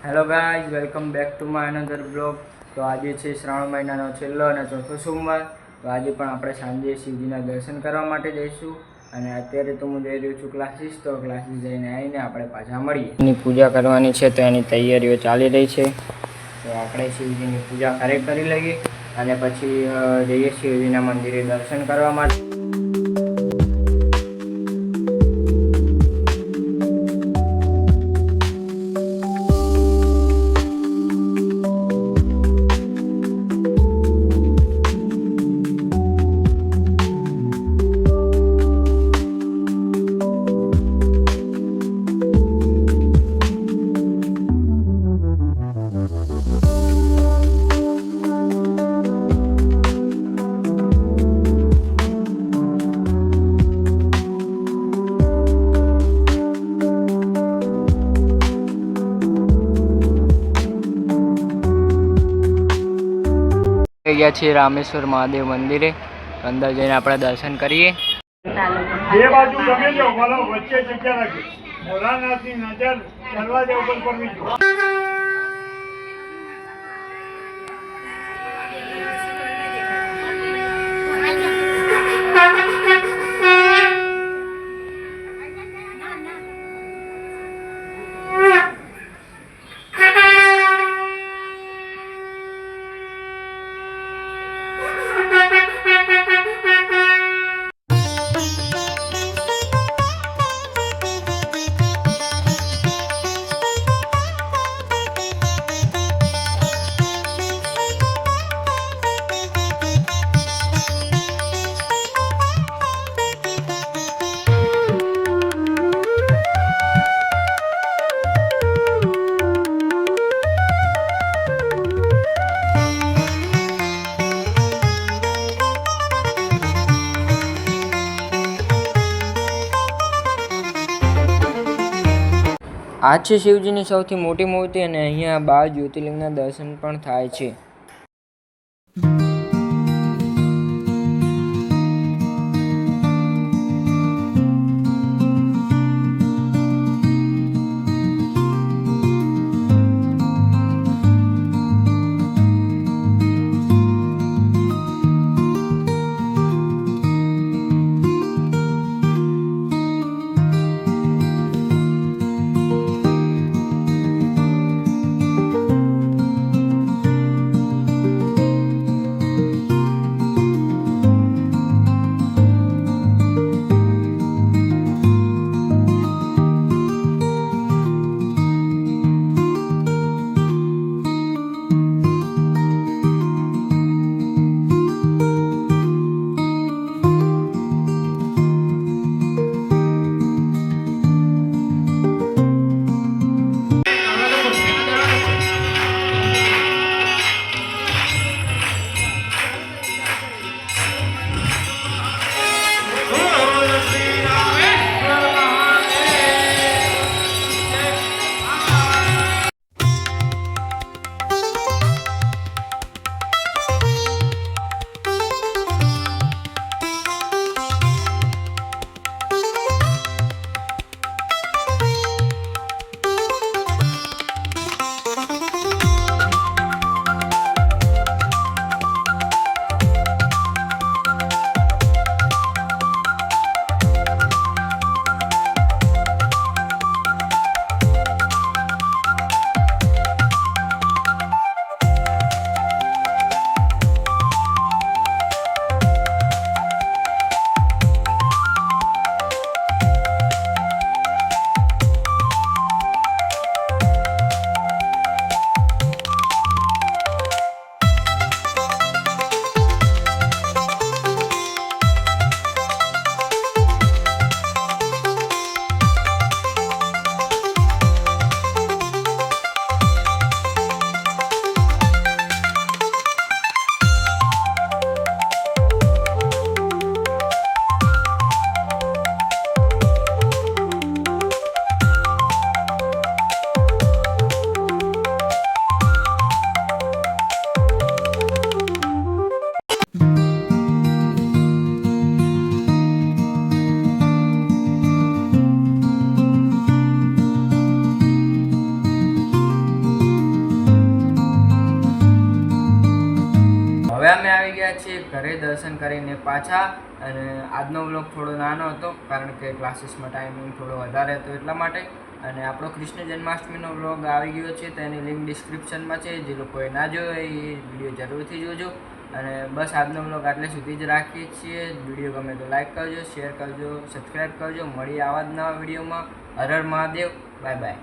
Hello guys, welcome back to my another blog. તો આજે છે શ્રાવણ મહિનાનો છેલ્લો અને ચોથો સોમવાર। તો આજે પણ આપણે સાંજે શિવજીના દર્શન કરવા માટે જઈશું અને અત્યારે તો હું જઈ રહ્યો છું ક્લાસીસ। તો ક્લાસીસ જઈને આવીને આપણે પાછા મળીએ। એની પૂજા કરવાની છે તો એની તૈયારીઓ ચાલી રહી છે। તો આપણે શિવજીની પૂજા કરી લઈએ અને પછી જઈએ શિવજીના મંદિરે દર્શન કરવા માટે। ગયા છીએ રામેશ્વર મહાદેવ મંદિરે। અંદર જઈને આપણે દર્શન કરીએ। બે બાજુ ગમે જો બોલો વચ્ચે જગ્યા રાખી ભોલાનાથની નજર દરવાજા ઉપર પડવી જોઈએ। આ છે શિવજીની સૌથી મોટી મૂર્તિ અને અહીંયા 12 જ્યોતિર્લિંગના દર્શન પણ થાય છે। હવે અમે આવી ગયા છીએ ઘરે દર્શન કરીને પાછા. અને આજનો વ્લોગ થોડો નાનો હતો કારણ કે ક્લાસીસમાં ટાઈમિંગ થોડો વધારે હતો એટલા માટે. અને આપણો કૃષ્ણ જન્માષ્ટમીનો વ્લોગ આવી ગયો છે, તેની લિંક ડિસ્ક્રિપ્શનમાં છે. જે લોકોએ ના જોયો એ વિડીયો જરૂરથી જોજો. અને બસ આજનો વ્લોગ આટલે સુધી જ રાખીએ છીએ. વિડીયો ગમે તો લાઈક કરજો, શેર કરજો, સબસ્ક્રાઈબ કરજો. મળીએ આવા જ નવા વિડીયોમાં. હર હર મહાદેવ. Bye by.